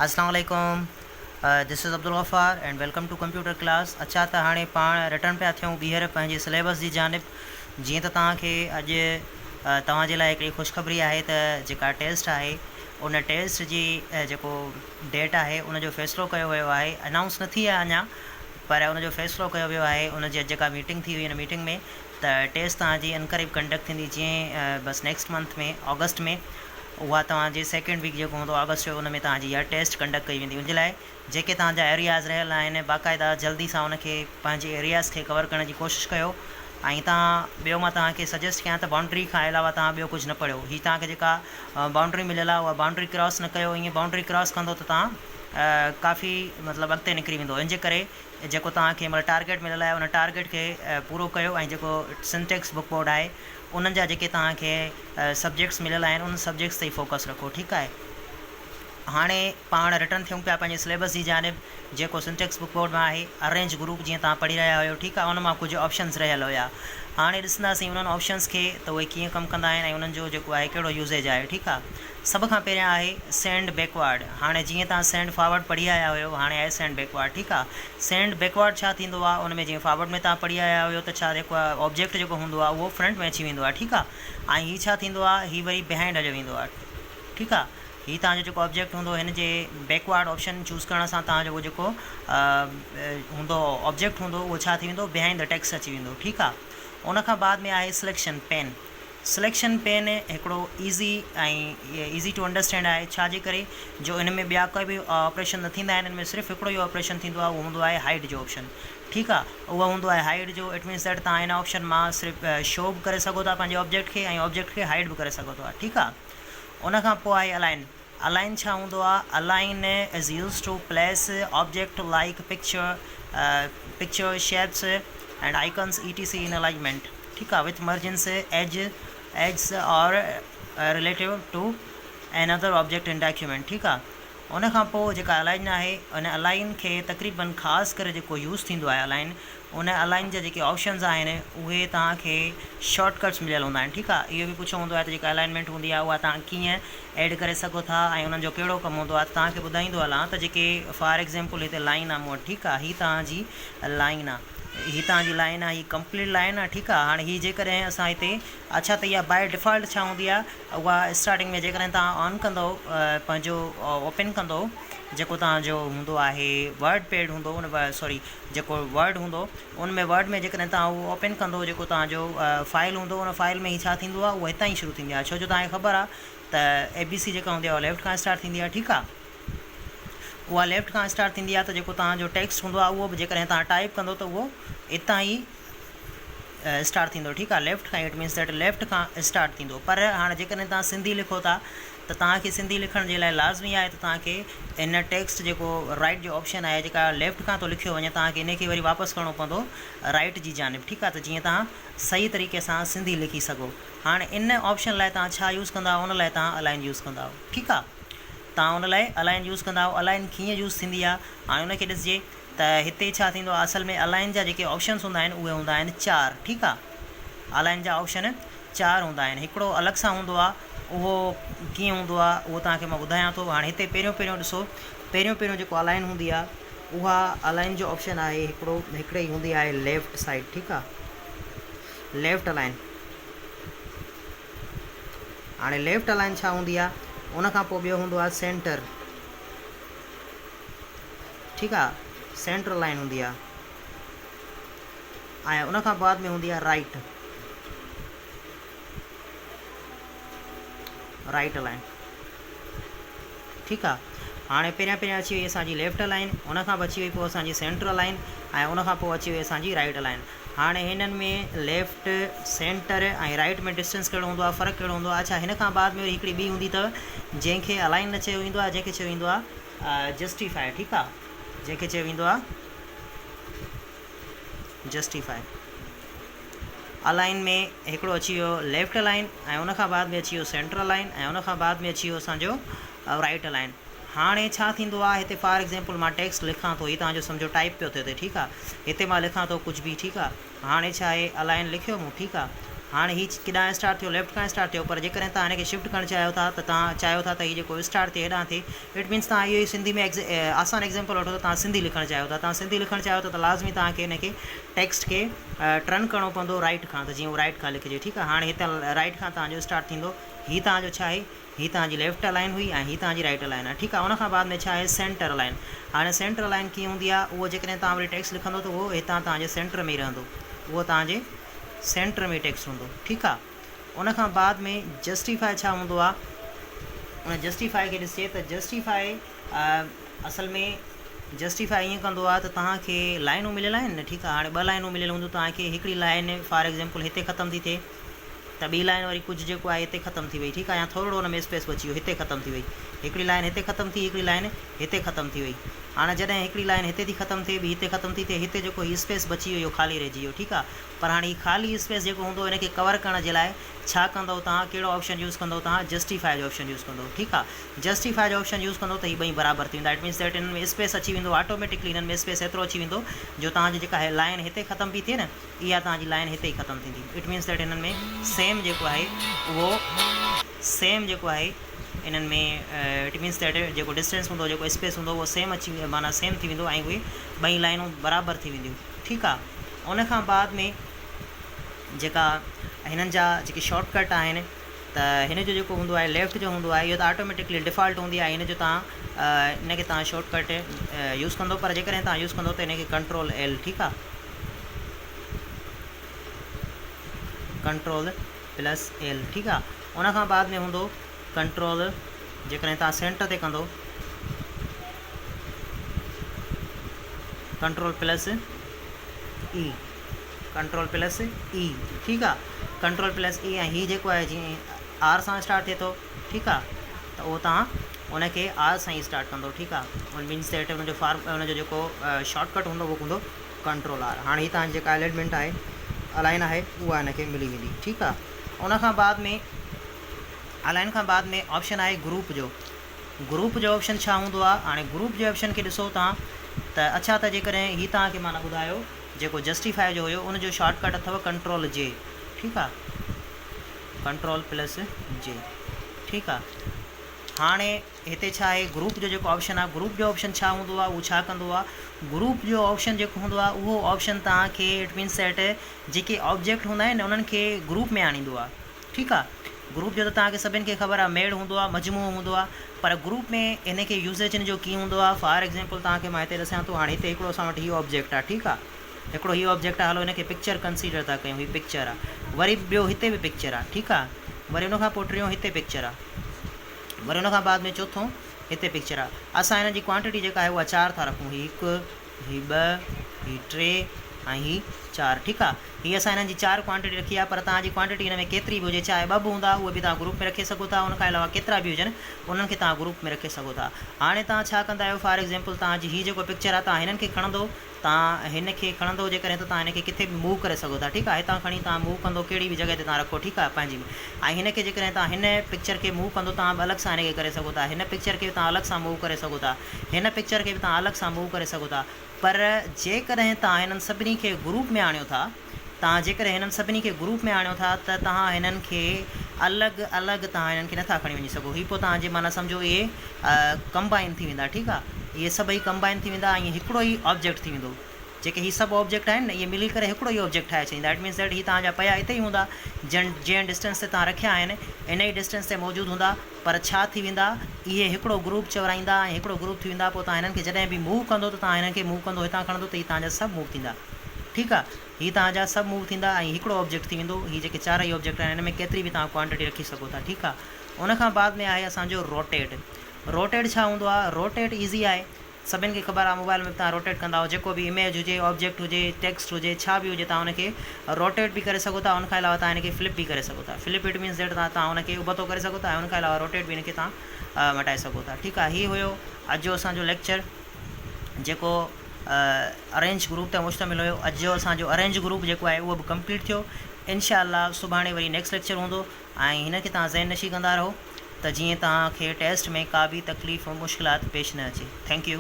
अस्सलाम वालेकुम। This is Abdul Gaffar and welcome to computer class. अच्छा त हाणे पाण रिटर्न पिया थियूं ॿीहर पंहिंजे सिलेबस जी जानिब। जीअं त तव्हांखे अॼु तव्हांजे लाइ हिकिड़ी ख़ुशख़बरी आहे त जेका टेस्ट आहे उन टेस्ट जी जेको डेट आहे उनजो फ़ैसिलो कयो वियो आहे। अनाउंस न थी आहे अञा, पर उनजो फ़ैसिलो कयो वियो आहे। उनजी जेका मीटिंग थी हुई उन मीटिंग में त टेस्ट तव्हांजी अनकरीब कंडक्ट थींदी जीअं बसि नेक्स्ट मंथ में अगस्त में उहा तव्हांजे सेकेंड वीक जेको हूंदो अगस्त जो उन में तव्हांजी इहा टेस्ट कंडक्ट कई वेंदी। उनजे लाइ जेके तव्हांजा एरियाज़ रहियल आहिनि बाक़ाइदा जल्दी सां उनखे पंहिंजे एरियाज़ खे कवर करण जी कोशिशि कयो। ऐं तव्हां ॿियो मां तव्हांखे सजेस्ट कयां त बाउंड्री खां अलावा तव्हां ॿियो कुझु न पढ़ियो। हीअ तव्हांखे जेका बाउंड्री मिलियल आहे उहा बाउंड्री क्रॉस न कयो। ईअं बाउंड्री क्रॉस कंदो त तव्हां काफ़ी मतिलबु अॻिते निकिरी वेंदो। इन जे करे जेको तव्हांखे मतिलबु टारगेट मिलियल आहे उन टारगेट खे पूरो कयो। ऐं जेको सिंटेक्स बुक बोर्ड आहे उन्हनि जा जेके तव्हांखे सब्जेक्ट्स मिलियल आहिनि उन सब्जेक्ट्स ते ई फोकस रखो। ठीकु आहे। हाणे पाण रिटर्न थियूं पिया पंहिंजे सिलेबस जी जानिब जेको सिंटेक्स बुक बोर्ड में आहे अरेंज ग्रुप जीअं तव्हां पढ़ी रहिया हुयो। ठीकु आहे। उन मां कुझु ऑप्शन्स रहियल हुया। हाणे ॾिसंदासीं उन्हनि ऑप्शन्स खे त उहे कीअं कमु कंदा आहिनि ऐं उन्हनि जो जेको आहे कहिड़ो यूज़ेज आहे। ठीकु आहे। सभ खां पहिरियां आहे सेंड बैकवर्ड। हाणे जीअं तव्हां सेंड फॉरवर्ड पढ़ी आया हुयो हाणे आहे सेंड बैकवर्ड। ठीकु आहे। सेंड बैकवर्ड छा थींदो आहे उन में जीअं फॉरवर्ड में तव्हां पढ़ी आया हुयो त छा जेको आहे ऑब्जेक्ट जेको हूंदो आहे उहो फ्रंट में अची वेंदो आहे। ठीकु आहे। ऐं हीअ छा थींदो आहे हीअ वरी बिहाइंड हलियो वेंदो आहे। ठीकु आहे। हीअ तव्हांजो जेको ऑब्जेक्ट हूंदो हिन जे बैकवर्ड ऑप्शन चूज़ करण सां तव्हांजो उहो जेको हूंदो ऑब्जेक्ट हूंदो उहो छा थी वेंदो बिहाइंड द टेक्स्ट अची वेंदो। ठीकु आहे। उन खां बाद में आहे सिलेक्शन पेन। सिलेक्शन पेन हिकिड़ो ईज़ी ऐं ईज़ी टू अंडरस्टैंड आहे। छाजे करे जो इन में ॿिया कोई बि ऑपरेशन न थींदा आहिनि। इन में सिर्फ़ु हिकिड़ो ई ऑपरेशन थींदो आहे उहो हूंदो आहे हाइड जो ऑप्शन। ठीकु आहे। उहो हूंदो आहे हाइड जो। इट मीन्स दैट तव्हां हिन ऑप्शन मां सिर्फ़ु शो बि करे सघो था पंहिंजे ऑब्जेक्ट खे ऐं ऑब्जेक्ट खे हाइड बि करे सघो था। ठीकु आहे। उन खां पोइ आहे अलाइन। अलाइन छा हूंदो आहे align is use to place object like picture shapes and icons ETC in alignment. ठीकु आहे। विथ मर्जेंस एड्स और relative to another object in document. ठीकु आहे। उन खां पोइ जेका अलाइन आहे उन अलाइन खे तक़रीबन ख़ासि करे जेको यूज़ थींदो आहे अलाइन उन अलाइन जा जेके ऑप्शन्स आहिनि उहे तव्हांखे शॉर्टकट्स मिलियल हूंदा आहिनि। ठीकु आहे। इहो बि पुछियो हूंदो आहे त जेका अलाइनमेंट हूंदी आहे उहा तव्हां कीअं ऐड करे सघो था ऐं उन्हनि जो कहिड़ो कमु हूंदो आहे। तव्हांखे ॿुधाईंदो हलां त जेके फॉर एग्ज़ाम्पल हिते लाइन आहे मूं वटि। ठीकु आहे। हीअ तव्हांजी लाइन आहे। हीअ तव्हांजी लाइन आहे। हीअ कंप्लीट लाइन आहे। ठीकु आहे। हाणे हीअ जेकॾहिं असां हिते अच्छा त इहा बाय डिफ़ॉल्ट छा हूंदी आहे उहा स्टार्टिंग में जेकॾहिं तव्हां ऑन कंदो पंहिंजो ओपन कंदो जेको तव्हांजो हूंदो आहे वर्ड पैड हूंदो उन सॉरी जेको वर्ड हूंदो उन में वर्ड में जेकॾहिं तव्हां उहो ओपन कंदो जेको तव्हांजो फाइल हूंदो उन फाइल में ही छा थींदो आहे उहो हितां ई शुरू थींदी आहे। छो जो तव्हांखे ख़बर आहे त ABC जेका हूंदी आहे उहा लेफ़्ट खां स्टार्ट थींदी आहे। ठीकु आहे। उहा लेफ़्ट खां स्टार्ट थींदी आहे त जेको तव्हांजो टेक्स्ट हूंदो आहे उहो बि जेकॾहिं तव्हां टाइप कंदो त उहो हितां ई स्टार्ट थींदो। ठीकु आहे। लेफ़्ट खां इट मीन्स दैट लेफ़्ट खां स्टार्ट थींदो। पर हाणे जेकॾहिं तव्हां सिंधी लिखो था त तव्हांखे सिंधी लिखण जे लाइ लाज़मी आहे त तव्हांखे इन टेक्स्ट जेको राइट जो ऑप्शन आहे जेका लेफ़्ट खां थो लिखियो वञे तव्हांखे इनखे वरी वापसि करिणो पवंदो राइट जी जानिब। ठीकु आहे। त जीअं तव्हां सही तरीक़े सां सिंधी लिखी सघो। हाणे इन ऑप्शन लाइ तव्हां छा यूज़ कंदा उन लाइ तव्हां अलाइन यूज़ कंदा। ठीकु आहे। तव्हां उन लाइ अलाइन यूज़ कंदा। अलाइन कीअं यूज़ थींदी आहे हाणे उनखे ॾिसिजे त हिते छा थींदो आहे असल में अलाइन जा जेके ऑप्शन्स हूंदा आहिनि उहे हूंदा आहिनि 4। ठीकु आहे। अलाइन जा ऑप्शन 4 हूंदा आहिनि। हिकिड़ो अलॻि सां हूंदो आहे उहो कीअं हूंदो आहे उहो तव्हांखे मां ॿुधायां थो। हाणे हिते पहिरियों ॾिसो पहिरियों जेको अलाइन हूंदी आहे उहा अलाइन जो ऑप्शन आहे हिकिड़े ई हूंदी आहे लेफ़्ट साइड। ठीकु आहे। Left align. हाणे लेफ़्ट अलाइन छा हूंदी आहे उन खां पोइ ॿियो हूंदो आहे सेंटर। ठीकु आहे। सेंटर लाइन हूंदी आहे ऐं उन खां बाद में हूंदी आहे राइट अलाइन। ठीकु आहे। हाणे पहिरियां अची वई असांजी लेफ़्ट अलाइन उन खां पोइ अची वई पोइ असांजी सेंटर अलाइन ऐं उन खां पोइ अची वई असांजी राइट अलाइन। हाणे हिननि में लेफ़्ट सेंटर ऐं राइट में डिस्टेंस कहिड़ो हूंदो आहे फ़र्क़ु कहिड़ो हूंदो आहे। अच्छा हिन खां बाद में वरी हिकिड़ी ॿी हूंदी अथव जंहिंखे अलाइन न चयो वेंदो आहे जंहिंखे चयो वेंदो आहे जस्टिफाई। ठीकु आहे। जंहिंखे चयो वेंदो आहे जस्टिफाई। अलाइन में हिकिड़ो अची वियो लेफ़्ट अलाइन ऐं उन खां बाद में अची वियो सेंटर अलाइन ऐं उन खां बाद में अची वियो असांजो राइट अलाइन। हाणे छा थींदो आहे हिते फॉर एग्ज़ाम्पल मां टेक्स्ट लिखां थो हीअ तव्हांजो सम्झो टाइप पियो थिए। ठीकु आहे। हिते मां लिखां थो कुझु बि। ठीकु आहे। हाणे छा आहे अलाइन लिखियो मूं। ठीकु आहे। हाँ ही किॾां स्टार्ट थियो, लेफ्ट खां स्टार्ट थियो, पर जेकॾहिं तव्हां हिनखे शिफ्ट करणु चाहियो था त तव्हां चाहियो था त हीउ जेको स्टार्ट थिए हेॾां थिए, इट मीन्स तव्हां इहो ई सिंधी में आसान एग्जाम्पल वठो त तव्हां सिंधी लिखणु चाहियो था। तव्हां सिंधी लिखणु चाहियो त लाज़मी तव्हांखे हिनखे टेक्स्ट खे टर्न करिणो पवंदो राइट खां, त जीअं उहो राइट खां लिखिजे। ठीकु आहे, हाणे हिते राइट खां तव्हांजो स्टार्ट थींदो। हीअ तव्हांजो छा आहे, हीअ तव्हांजी लेफ्ट लाइन हुई ऐं हीअ तव्हांजी राइट लाइन आहे। ठीकु आहे, उनखां बाद में छा आहे सेंटर लाइन। हाणे सेंटर लाइन कीअं हूंदी आहे, उहो जेकॾहिं तव्हां वरी टेक्स्ट लिखंदो त उहो हितां तव्हांजे सेंटर में ई रहंदो, उहो तव्हांजे सेंटर में टेक्स्ट हूंदो। ठीकु आहे, उनखां बाद में जस्टिफाई छा हूंदो आहे, उन जस्टिफाई खे ॾिसिजे त जस्टिफाई असल में जस्टिफाई ईअं कंदो आहे त तव्हांखे लाइनूं मिलियल आहिनि न। ठीकु आहे, हाणे 2 लाइनूं मिलियल हूंदियूं, तव्हांखे हिकिड़ी लाइन फॉर एग्ज़ाम्पल हिते ख़तमु थी थिए त ॿी लाइन वरी कुझु जेको आहे हिते ख़तमु थी वई। ठीकु आहे, या थोरो हुन में स्पेस बची वियो, हिते ख़तमु थी वई, हिकिड़ी लाइन हिते ख़तमु थी, हिकिड़ी लाइन हिते ख़तमु थी वई। हाणे जॾहिं हिकिड़ी लाइन हिते थी ख़तमु थिए, ॿी हिते ख़तमु थी थिए, हिते जेको हीउ स्पेस बची वियो इहो ख़ाली रहिजी वियो। ठीकु आहे, पर हाणे हीउ ख़ाली स्पेस जेको हूंदो हिनखे कवर करण जे लाइ छा कंदव तव्हां, कहिड़ो ऑप्शन यूज़ कंदव तव्हां, जस्टिफाई जो ऑप्शन यूज़ कंदव। ठीकु आहे, जस्टिफाई जो ऑप्शन यूज़ कंदो त हीअ ॿई बराबरि थी वेंदा। इट मीन्स दैट हिननि में स्पेस अची वेंदो, ऑटोमेटिकली हिननि में स्पेस एतिरो अची वेंदो जो तव्हांजी जेका आहे लाइन हिते ख़तमु थी थिए न, इहा तव्हांजी लाइन हिते ई ख़तमु थींदी। इट मीन्स दैट हिननि में सेम जेको आहे उहो सेम जेको आहे इन्हनि में इट मीन्स दैट जेको डिस्टेंस हूंदो, जेको स्पेस हूंदो उहो सेम अची माना सेम थी वेंदो ऐं उहे ॿई लाइनूं बराबरि थी वेंदियूं। ठीकु आहे, उनखां बाद में जेका हिननि जा जेके शॉर्टकट आहिनि त हिन जो जेको हूंदो आहे लेफ़्ट जो हूंदो आहे, इहो त ऑटोमेटिकली डिफ़ॉल्ट हूंदी आहे। हिन जो तव्हां हिनखे तव्हां शॉर्टकट यूज़ कंदो, पर जेकॾहिं तव्हां यूज़ कंदो त हिनखे कंट्रोल एल। ठीकु आहे, कंट्रोल प्लस एल। ठीकु आहे, उनखां बाद में हूंदो कंट्रोल, जेकॾहिं तव्हां सेंटर ते कंदो कंट्रोल प्लस ई, कंट्रोल प्लस ई। ठीकु आहे, कंट्रोल प्लस ई ऐं हीअ जेको आहे जीअं आर सां स्टार्ट थिए थो। ठीकु आहे, त उहो तव्हां उनखे आर सां ई स्टार्ट कंदो। ठीकु आहे, उन मीन्स दैट हुनजो जेको शॉर्टकट हूंदो उहो हूंदो कंट्रोल आर। हाणे हीअ तव्हांजी जेका एलिमेंट आहे अलाइन आहे उहा हिनखे मिली वेंदी। ठीकु आहे, उनखां बाद में अलाइन खां बाद में ऑप्शन आहे ग्रुप जो। ग्रुप जो ऑप्शन छा हूंदो आहे, हाणे ग्रुप जे ऑप्शन खे ॾिसो तव्हां त अच्छा, त जेकॾहिं हीअ तव्हांखे माना ॿुधायो जेको जस्टिफाई जो हुयो उनजो शॉर्टकट अथव कंट्रोल जे। ठीकु आहे, कंट्रोल प्लस जे। ठीकु आहे, हाणे हिते छा आहे ग्रुप जो जेको ऑप्शन आहे, ग्रुप जो ऑप्शन छा हूंदो आहे, उहो छा कंदो आहे, ग्रुप जो ऑप्शन जेको हूंदो आहे उहो ऑप्शन तव्हांखे इट मीन्स दैट जेके ऑब्जेक्ट हूंदा आहिनि उन्हनि खे ग्रुप में आणींदो आहे। ठीकु आहे, ग्रुप जो त तव्हांखे सभिनि खे ख़बर आहे मेड हूंदो आहे, मजमूओ हूंदो आहे, पर ग्रुप में इनखे यूज़ेज जो कीअं हूंदो आहे। फॉर एग्ज़ाम्पल तव्हांखे मां हिते ॾिसां थो, हाणे हिते हिकिड़ो असां वटि हीअ ऑब्जेक्ट आहे। ठीकु आहे, हिकिड़ो हीअ ऑब्जेक्ट आहे, हलो हिनखे पिक्चर कंसीडर था कयूं, हीअ पिक्चर आहे, वरी ॿियो हिते बि पिक्चर आहे। ठीकु आहे, वरी उनखां पोइ टियों हिते पिक्चर आहे, वरी उनखां बाद में चोथों हिते पिक्चर आहे। असां हिन जी क्वांटिटी जेका आहे उहा 4 था रखूं, हीअ 1, हीअ 2, हीअ 3 ऐं हीअ 4। ठीकु आहे, हीअ असां हिननि जी 4 क्वांटिटी रखी आहे, पर तव्हांजी क्वांटिटी हिन में केतिरी बि हुजे, चाहे 2 बि हूंदा उहे बि तव्हां ग्रुप में रखे सघो था, उनखां अलावा केतिरा बि हुजनि उन्हनि खे तव्हां ग्रुप में रखे सघो था। हाणे तव्हां छा कंदा आहियो, फॉर एग्ज़ाम्पल तव्हांजी हीअ जेको पिक्चर आहे तव्हां हिननि खे खणंदो, तव्हां हिन खे खणंदो जेकॾहिं त तव्हां हिनखे किथे बि मूव करे सघो था। ठीकु आहे, हितां खणी तव्हां मूव कंदो कहिड़ी बि जॻह ते तव्हां रखो। ठीकु आहे, पंहिंजी में ऐं हिनखे जेकॾहिं तव्हां हिन पिक्चर खे मूव कंदो तव्हां अलॻि सां हिनखे करे सघो था, हिन पिक्चर खे तव्हां अलॻि सां मूव करे सघो था, हिन पिक्चर खे बि तव्हां अलॻि सां मूव करे सघो था। पर जेकॾहिं तव्हां हिननि सभिनी खे ग्रुप में आणियो था, तव्हां जेकॾहिं हिननि सभिनी खे ग्रुप में आणियो था त तव्हां हिननि खे अलॻि अलॻि तव्हां हिननि खे नथा खणी वञी सघो। हीअ पोइ तव्हांजे माना सम्झो इहे कंबाइन थी वेंदा। ठीकु आहे, इहे सभई कंबाइन थी वेंदा ऐं हिकिड़ो ई ऑब्जेक्ट थी वेंदो। जेके हीअ सभु ऑब्जेक्ट आहिनि न, इहे मिली करे हिकिड़ो ई ऑब्जेक्ट ठाहे छॾींदा। इट मीन्स दैट हीअ तव्हांजा पिया हिते ई हूंदा, जंहिं डिस्टेंस ते तव्हां रखिया आहिनि इन ई डिस्टेंस ते मौजूदु हूंदा, पर छा थी वेंदा, इहे हिकिड़ो ग्रुप चवराईंदा ऐं हिकिड़ो ग्रुप थी वेंदा। पोइ तव्हां हिननि खे जॾहिं बि मूव कंदो त तव्हां हिननि खे मूव कंदो, हितां खणंदो त हीअ तव्हांजा सभु मूव थींदा। ठीकु आहे, हीअ तव्हांजा सभु मूव थींदा ऐं हिकिड़ो ऑब्जेक्ट थी वेंदो। हीअ जेके 4 ई ऑब्जेक्ट आहिनि हिन में केतिरी बि तव्हां क्वांटिटी रखी सघो था। ठीकु आहे, उनखां बाद में आहे असांजो रोटेट। रोटेट छा हूंदो आहे, रोटेट ईज़ी आहे, सभिनि खे ख़बर आहे। मोबाइल में तव्हां रोटेट कंदा हो, जेको बि इमेज हुजे, ऑब्जेक्ट हुजे, टेक्स्ट हुजे, छा बि हुजे, तव्हां हुनखे रोटेट बि करे सघो था। उनखां अलावा तव्हां हिनखे फ्लिप बि करे सघो था। फ्लिप इट मीन्स दैट तव्हां हुनखे उबतो करे सघो था ऐं उनखां अलावा रोटेट बि हिनखे तव्हां मटाए सघो था। ठीकु आहे, हीअ हुयो अॼु जो असांजो लेक्चर जेको अरेंज ग्रुप ते मुश्तमिल हुयो। अॼु जो असांजो अरेंज ग्रुप जेको आहे उहो बि कंप्लीट थियो। इंशाअल्लाह सुभाणे वरी नेक्स्ट लेक्चर हूंदो ऐं हिनखे तव्हां ज़हन नशी कंदा रहो त जीअं तव्हांखे टेस्ट में का बि तकलीफ़ मुश्किलात पेश न अचे। Thank U.